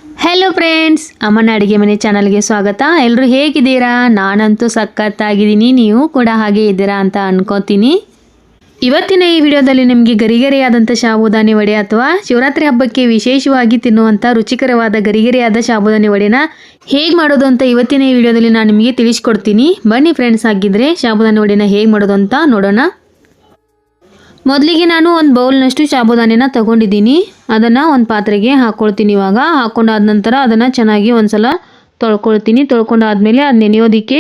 Hello friends, ಅಮ್ಮನ ಅಡುಗೆ ಮನೆ ಚಾನಲ್ಗೆ ಸ್ವಾಗತ. ಎಲ್ಲರೂ ಹೇಗಿದ್ದೀರಾ? ನಾನಂತೂ ಸಖತ್ತಾಗಿದ್ದೀನಿ, ನೀವು ಕೂಡ ಹಾಗೆ ಇದ್ದೀರಾ ಅಂತ ಅನ್ಕೋತೀನಿ. ಇವತ್ತಿನ ಈ ವಿಡಿಯೋದಲ್ಲಿ ನಿಮಗೆ ಗರಿಗರಿಯಾದಂಥ ಸಾಬುದಾನಿ ವಡೆ ಅಥವಾ ಶಿವರಾತ್ರಿ ಹಬ್ಬಕ್ಕೆ ವಿಶೇಷವಾಗಿ ತಿನ್ನುವಂಥ ರುಚಿಕರವಾದ ಗರಿಗರಿಯಾದ ಸಾಬುದಾನಿ ವಡೆನ ಹೇಗೆ ಮಾಡೋದು ಅಂತ ಇವತ್ತಿನ ಈ ವಿಡಿಯೋದಲ್ಲಿ ನಾನು ನಿಮಗೆ ತಿಳಿಸ್ಕೊಡ್ತೀನಿ. ಬನ್ನಿ ಫ್ರೆಂಡ್ಸ್, ಆಗಿದ್ದರೆ ಸಾಬುದಾನಿ ವಡೆನ ಹೇಗೆ ಮಾಡೋದು ಅಂತ ನೋಡೋಣ. ಮೊದಲಿಗೆ ನಾನು ಒಂದು ಬೌಲ್ನಷ್ಟು ಸಾಬುದಾನಿನ ತಗೊಂಡಿದ್ದೀನಿ. ಅದನ್ನು ಒಂದು ಪಾತ್ರೆಗೆ ಹಾಕ್ಕೊಳ್ತೀನಿ. ಇವಾಗ ಹಾಕ್ಕೊಂಡಾದ ನಂತರ ಅದನ್ನು ಚೆನ್ನಾಗಿ ಒಂದು ಸಲ ತೊಳ್ಕೊಳ್ತೀನಿ. ತೊಳ್ಕೊಂಡಾದ್ಮೇಲೆ ಅದು ನೆನೆಯೋದಕ್ಕೆ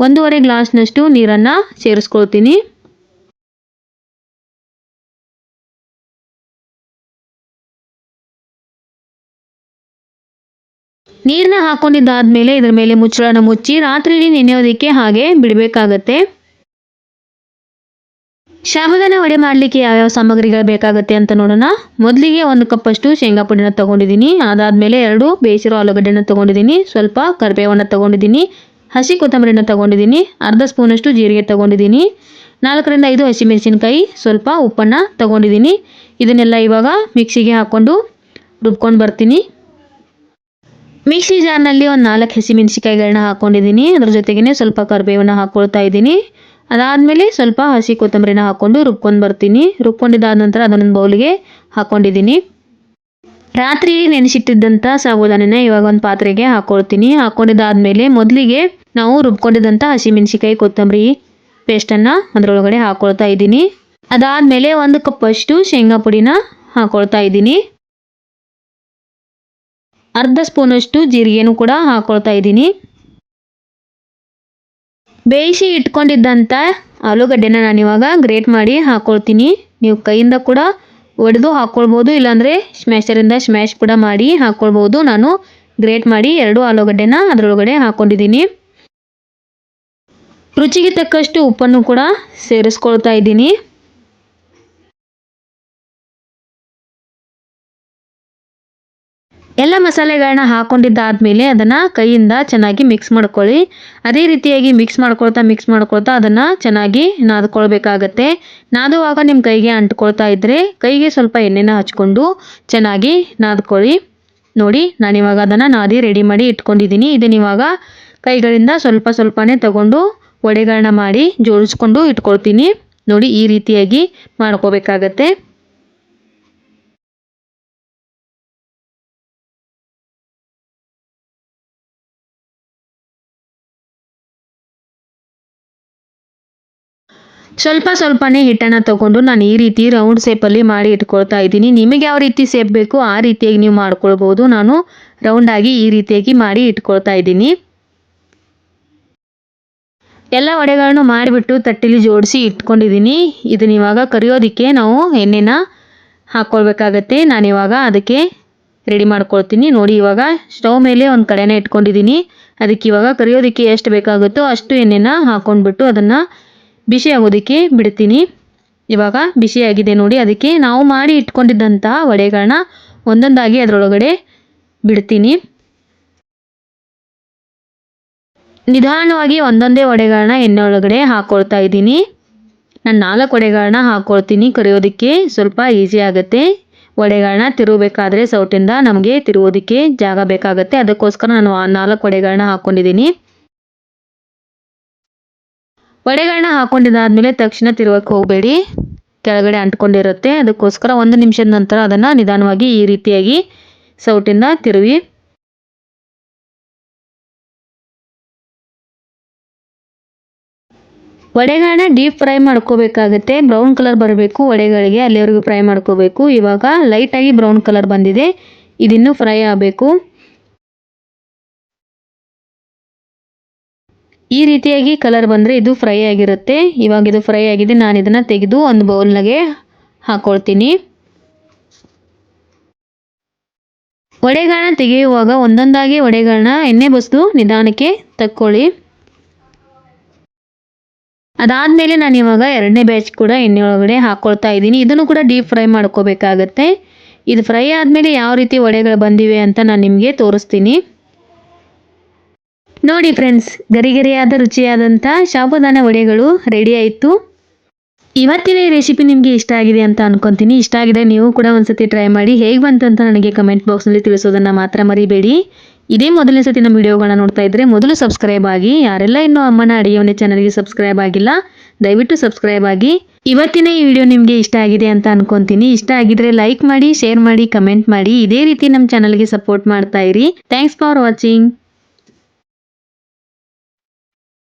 1.5 ಗ್ಲಾಸ್ನಷ್ಟು ನೀರನ್ನು ಸೇರಿಸ್ಕೊಳ್ತೀನಿ. ನೀರನ್ನ ಹಾಕ್ಕೊಂಡಿದ್ದಾದ್ಮೇಲೆ ಇದರ ಮೇಲೆ ಮುಚ್ಚಳನ ಮುಚ್ಚಿ ರಾತ್ರಿ ನೆನೆಯೋದಕ್ಕೆ ಹಾಗೆ ಬಿಡಬೇಕಾಗತ್ತೆ. ಸಾಬುದಾನ ವಡೆ ಮಾಡಲಿಕ್ಕೆ ಯಾವ್ಯಾವ ಸಾಮಗ್ರಿಗಳು ಬೇಕಾಗುತ್ತೆ ಅಂತ ನೋಡೋಣ. ಮೊದಲಿಗೆ 1 ಕಪ್ಪಷ್ಟು ಶೇಂಗಾ ಪುಡಿನ ತೊಗೊಂಡಿದ್ದೀನಿ. ಅದಾದಮೇಲೆ 2 ಬೇಯಿಸಿರೋ ಆಲೂಗಡ್ಡೆನ ತೊಗೊಂಡಿದ್ದೀನಿ. ಸ್ವಲ್ಪ ಕರಿಬೇವನ್ನು ತೊಗೊಂಡಿದ್ದೀನಿ. ಹಸಿ ಕೊತ್ತಂಬರಿನ ತೊಗೊಂಡಿದ್ದೀನಿ. ಅರ್ಧ ಸ್ಪೂನಷ್ಟು ಜೀರಿಗೆ ತೊಗೊಂಡಿದ್ದೀನಿ. 4 ರಿಂದ 5 ಹಸಿಮೆಣಸಿನಕಾಯಿ, ಸ್ವಲ್ಪ ಉಪ್ಪನ್ನು ತೊಗೊಂಡಿದ್ದೀನಿ. ಇದನ್ನೆಲ್ಲ ಇವಾಗ ಮಿಕ್ಸಿಗೆ ಹಾಕ್ಕೊಂಡು ರುಬ್ಕೊಂಡು ಬರ್ತೀನಿ. ಮಿಕ್ಸಿ ಜಾರ್ನಲ್ಲಿ ಒಂದು 4 ಹಸಿಮೆಣಸಿಕಾಯಿಗಳನ್ನ ಹಾಕ್ಕೊಂಡಿದ್ದೀನಿ. ಅದ್ರ ಜೊತೆಗೇ ಸ್ವಲ್ಪ ಕರಿಬೇವನ್ನು ಹಾಕ್ಕೊಳ್ತಾ ಇದ್ದೀನಿ. ಅದಾದಮೇಲೆ ಸ್ವಲ್ಪ ಹಸಿ ಕೊತ್ತಂಬರಿನ ಹಾಕ್ಕೊಂಡು ರುಬ್ಕೊಂಡು ಬರ್ತೀನಿ. ರುಬ್ಕೊಂಡಿದ್ದಾದ ನಂತರ ಅದನ್ನೊಂದು ಬೌಲಿಗೆ ಹಾಕ್ಕೊಂಡಿದ್ದೀನಿ. ರಾತ್ರಿ ನೆನೆಸಿಟ್ಟಿದ್ದಂಥ ಸಾಬುದಾನಿನ ಇವಾಗ ಒಂದು ಪಾತ್ರೆಗೆ ಹಾಕ್ಕೊಳ್ತೀನಿ. ಹಾಕ್ಕೊಂಡಿದ್ದಾದಮೇಲೆ ಮೊದಲಿಗೆ ನಾವು ರುಬ್ಕೊಂಡಿದ್ದಂಥ ಹಸಿಮೆಣಸಿಕಾಯಿ ಕೊತ್ತಂಬರಿ ಪೇಸ್ಟನ್ನು ಅದರೊಳಗಡೆ ಹಾಕ್ಕೊಳ್ತಾ ಇದ್ದೀನಿ. ಅದಾದಮೇಲೆ 1 ಕಪ್ಪಷ್ಟು ಶೇಂಗಾ ಪುಡಿನ ಹಾಕ್ಕೊಳ್ತಾ ಇದ್ದೀನಿ. ಅರ್ಧ ಸ್ಪೂನಷ್ಟು ಜೀರಿಗೆನೂ ಕೂಡ ಹಾಕ್ಕೊಳ್ತಾ ಇದ್ದೀನಿ. ಬೇಯಿಸಿ ಇಟ್ಕೊಂಡಿದ್ದಂಥ ಆಲೂಗಡ್ಡೆನ ನಾನಿವಾಗ ಗ್ರೇಟ್ ಮಾಡಿ ಹಾಕ್ಕೊಳ್ತೀನಿ. ನೀವು ಕೈಯಿಂದ ಕೂಡ ಒಡೆದು ಹಾಕ್ಕೊಳ್ಬೋದು, ಇಲ್ಲಾಂದರೆ ಸ್ಮ್ಯಾಶರಿಂದ ಸ್ಮ್ಯಾಶ್ ಕೂಡ ಮಾಡಿ ಹಾಕ್ಕೊಳ್ಬೋದು. ನಾನು ಗ್ರೇಟ್ ಮಾಡಿ 2 ಆಲೂಗಡ್ಡೆನ ಅದರೊಳಗಡೆ ಹಾಕ್ಕೊಂಡಿದ್ದೀನಿ. ರುಚಿಗೆ ತಕ್ಕಷ್ಟು ಉಪ್ಪನ್ನು ಕೂಡ ಸೇರಿಸ್ಕೊಳ್ತಾ ಇದ್ದೀನಿ. ಎಲ್ಲ ಮಸಾಲೆಗಳನ್ನ ಹಾಕ್ಕೊಂಡಿದ್ದಾದ್ಮೇಲೆ ಅದನ್ನು ಕೈಯಿಂದ ಚೆನ್ನಾಗಿ ಮಿಕ್ಸ್ ಮಾಡ್ಕೊಳ್ಳಿ. ಅದೇ ರೀತಿಯಾಗಿ ಮಿಕ್ಸ್ ಮಾಡ್ಕೊಳ್ತಾ ಅದನ್ನು ಚೆನ್ನಾಗಿ ನಾದ್ಕೊಳ್ಬೇಕಾಗತ್ತೆ. ನಾದುವಾಗ ನಿಮ್ಮ ಕೈಗೆ ಅಂಟ್ಕೊಳ್ತಾ ಇದ್ದರೆ ಕೈಗೆ ಸ್ವಲ್ಪ ಎಣ್ಣೆನ ಹಚ್ಕೊಂಡು ಚೆನ್ನಾಗಿ ನಾದ್ಕೊಳ್ಳಿ. ನೋಡಿ, ನಾನಿವಾಗ ಅದನ್ನು ನಾದಿ ರೆಡಿ ಮಾಡಿ ಇಟ್ಕೊಂಡಿದ್ದೀನಿ. ಇದನ್ನಿವಾಗ ಕೈಗಳಿಂದ ಸ್ವಲ್ಪನೇ ತಗೊಂಡು ವಡೆಗಳನ್ನ ಮಾಡಿ ಜೋಡಿಸ್ಕೊಂಡು ಇಟ್ಕೊಳ್ತೀನಿ. ನೋಡಿ, ಈ ರೀತಿಯಾಗಿ ಮಾಡ್ಕೋಬೇಕಾಗತ್ತೆ. ಸ್ವಲ್ಪನೇ ಹಿಟ್ಟನ್ನು ತಗೊಂಡು ನಾನು ಈ ರೀತಿ ರೌಂಡ್ ಶೇಪಲ್ಲಿ ಮಾಡಿ ಇಟ್ಕೊಳ್ತಾ ಇದ್ದೀನಿ. ನಿಮಗೆ ಯಾವ ರೀತಿ ಶೇಪ್ ಬೇಕು ಆ ರೀತಿಯಾಗಿ ನೀವು ಮಾಡ್ಕೊಳ್ಬೋದು. ನಾನು ರೌಂಡಾಗಿ ಈ ರೀತಿಯಾಗಿ ಮಾಡಿ ಇಟ್ಕೊಳ್ತಾ ಇದ್ದೀನಿ. ಎಲ್ಲ ವಡೆಗಳನ್ನು ಮಾಡಿಬಿಟ್ಟು ತಟ್ಟೆಲಿ ಜೋಡಿಸಿ ಇಟ್ಕೊಂಡಿದ್ದೀನಿ. ಇದನ್ನ ಇವಾಗ ಕರಿಯೋದಕ್ಕೆ ನಾವು ಎಣ್ಣೆನ ಹಾಕ್ಕೊಳ್ಬೇಕಾಗತ್ತೆ. ನಾನಿವಾಗ ಅದಕ್ಕೆ ರೆಡಿ ಮಾಡ್ಕೊಳ್ತೀನಿ. ನೋಡಿ, ಇವಾಗ ಸ್ಟವ್ ಮೇಲೆ ಒಂದು ಕಡೆನ ಇಟ್ಕೊಂಡಿದ್ದೀನಿ. ಅದಕ್ಕೆ ಇವಾಗ ಕರಿಯೋದಕ್ಕೆ ಎಷ್ಟು ಬೇಕಾಗುತ್ತೋ ಅಷ್ಟು ಎಣ್ಣೆನ ಹಾಕ್ಕೊಂಡ್ಬಿಟ್ಟು ಅದನ್ನು ಬಿಸಿ ಆಗೋದಕ್ಕೆ ಬಿಡ್ತೀನಿ. ಇವಾಗ ಬಿಸಿಯಾಗಿದೆ ನೋಡಿ. ಅದಕ್ಕೆ ನಾವು ಮಾಡಿ ಇಟ್ಕೊಂಡಿದ್ದಂಥ ವಡೆಗಳನ್ನ ಒಂದೊಂದಾಗಿ ಅದರೊಳಗಡೆ ಬಿಡ್ತೀನಿ. ನಿಧಾನವಾಗಿ ಒಂದೊಂದೇ ವಡೆಗಳನ್ನ ಎಣ್ಣೆ ಒಳಗಡೆ ಹಾಕ್ಕೊಳ್ತಾ ಇದ್ದೀನಿ. ನಾನು 4 ವಡೆಗಳನ್ನ ಹಾಕ್ಕೊಳ್ತೀನಿ. ಕರಿಯೋದಕ್ಕೆ ಸ್ವಲ್ಪ ಈಸಿ ಆಗುತ್ತೆ. ವಡೆಗಳನ್ನ ತಿರುಗಬೇಕಾದ್ರೆ ಸೌಟಿಂದ ನಮಗೆ ತಿರುಗೋದಕ್ಕೆ ಜಾಗ ಬೇಕಾಗುತ್ತೆ. ಅದಕ್ಕೋಸ್ಕರ ನಾನು 4 ವಡೆಗಳನ್ನ ಹಾಕ್ಕೊಂಡಿದ್ದೀನಿ. ವಡೆಗಳನ್ನ ಹಾಕ್ಕೊಂಡಿದ್ದಾದ್ಮೇಲೆ ತಕ್ಷಣ ತಿರುಗಕ್ಕೆ ಹೋಗಬೇಡಿ, ಕೆಳಗಡೆ ಅಂಟ್ಕೊಂಡಿರುತ್ತೆ. ಅದಕ್ಕೋಸ್ಕರ 1 ನಿಮಿಷದ ನಂತರ ಅದನ್ನು ನಿಧಾನವಾಗಿ ಈ ರೀತಿಯಾಗಿ ಸೌಟಿಂದ ತಿರುವಿ. ವಡೆಗಳನ್ನ ಡೀಪ್ ಫ್ರೈ ಮಾಡ್ಕೋಬೇಕಾಗತ್ತೆ. ಬ್ರೌನ್ ಕಲರ್ ಬರಬೇಕು ವಡೆಗಳಿಗೆ, ಅಲ್ಲಿವರೆಗೂ ಫ್ರೈ ಮಾಡ್ಕೋಬೇಕು. ಇವಾಗ ಲೈಟಾಗಿ ಬ್ರೌನ್ ಕಲರ್ ಬಂದಿದೆ, ಇದಿನ್ನೂ ಫ್ರೈ ಆಗಬೇಕು. ಈ ರೀತಿಯಾಗಿ ಕಲರ್ ಬಂದರೆ ಇದು ಫ್ರೈ ಆಗಿರುತ್ತೆ. ಇವಾಗ ಇದು ಫ್ರೈ ಆಗಿದೆ. ನಾನು ಇದನ್ನು ತೆಗೆದು ಒಂದು ಬೌಲ್ನಾಗೆ ಹಾಕ್ಕೊಳ್ತೀನಿ. ವಡೆಗಳನ್ನ ತೆಗೆಯುವಾಗ ಒಂದೊಂದಾಗಿ ವಡೆಗಳನ್ನ ಎಣ್ಣೆ ಬಸಿದು ನಿಧಾನಕ್ಕೆ ತಕ್ಕೊಳ್ಳಿ. ಅದಾದಮೇಲೆ ನಾನು ಇವಾಗ 2ನೇ ಬ್ಯಾಚ್ ಕೂಡ ಎಣ್ಣೆ ಒಳಗಡೆ ಹಾಕ್ಕೊಳ್ತಾ ಇದ್ದೀನಿ. ಇದನ್ನು ಕೂಡ ಡೀಪ್ ಫ್ರೈ ಮಾಡ್ಕೋಬೇಕಾಗತ್ತೆ. ಇದು ಫ್ರೈ ಆದಮೇಲೆ ಯಾವ ರೀತಿ ವಡೆಗಳು ಬಂದಿವೆ ಅಂತ ನಾನು ನಿಮಗೆ ತೋರಿಸ್ತೀನಿ. ನೋಡಿ ಫ್ರೆಂಡ್ಸ್, ಗರಿಗರಿಯಾದ ರುಚಿಯಾದಂಥ ಸಾಬುದಾನ ವಡೆಗಳು ರೆಡಿ ಆಯಿತು. ಇವತ್ತಿನ ಈ ರೆಸಿಪಿ ನಿಮಗೆ ಇಷ್ಟ ಆಗಿದೆ ಅಂತ ಅನ್ಕೊಂತೀನಿ. ಇಷ್ಟ ಆಗಿದೆ ನೀವು ಕೂಡ ಒಂದ್ಸತಿ ಟ್ರೈ ಮಾಡಿ. ಹೇಗೆ ಬಂತು ಅಂತ ನನಗೆ ಕಮೆಂಟ್ ಬಾಕ್ಸ್ನಲ್ಲಿ ತಿಳಿಸೋದನ್ನು ಮಾತ್ರ ಮರಿಬೇಡಿ. ಇದೇ ಮೊದಲನೇ ಸತಿ ನಮ್ಮ ವಿಡಿಯೋಗಳನ್ನ ನೋಡ್ತಾ ಇದ್ರೆ ಮೊದಲು ಸಬ್ಸ್ಕ್ರೈಬ್ ಆಗಿ. ಯಾರೆಲ್ಲ ಇನ್ನೂ ಅಮ್ಮನ ಅಡುಗೆ ಮನೆ ಚಾನಲ್ಗೆ ಸಬ್ಸ್ಕ್ರೈಬ್ ಆಗಿಲ್ಲ ದಯವಿಟ್ಟು ಸಬ್ಸ್ಕ್ರೈಬ್ ಆಗಿ. ಇವತ್ತಿನ ಈ ವಿಡಿಯೋ ನಿಮಗೆ ಇಷ್ಟ ಆಗಿದೆ ಅಂತ ಅನ್ಕೊಂತೀನಿ. ಇಷ್ಟ ಆಗಿದ್ರೆ ಲೈಕ್ ಮಾಡಿ, ಶೇರ್ ಮಾಡಿ, ಕಮೆಂಟ್ ಮಾಡಿ. ಇದೇ ರೀತಿ ನಮ್ಮ ಚಾನಲ್ಗೆ ಸಪೋರ್ಟ್ ಮಾಡ್ತಾ ಇರಿ. Thanks for watching.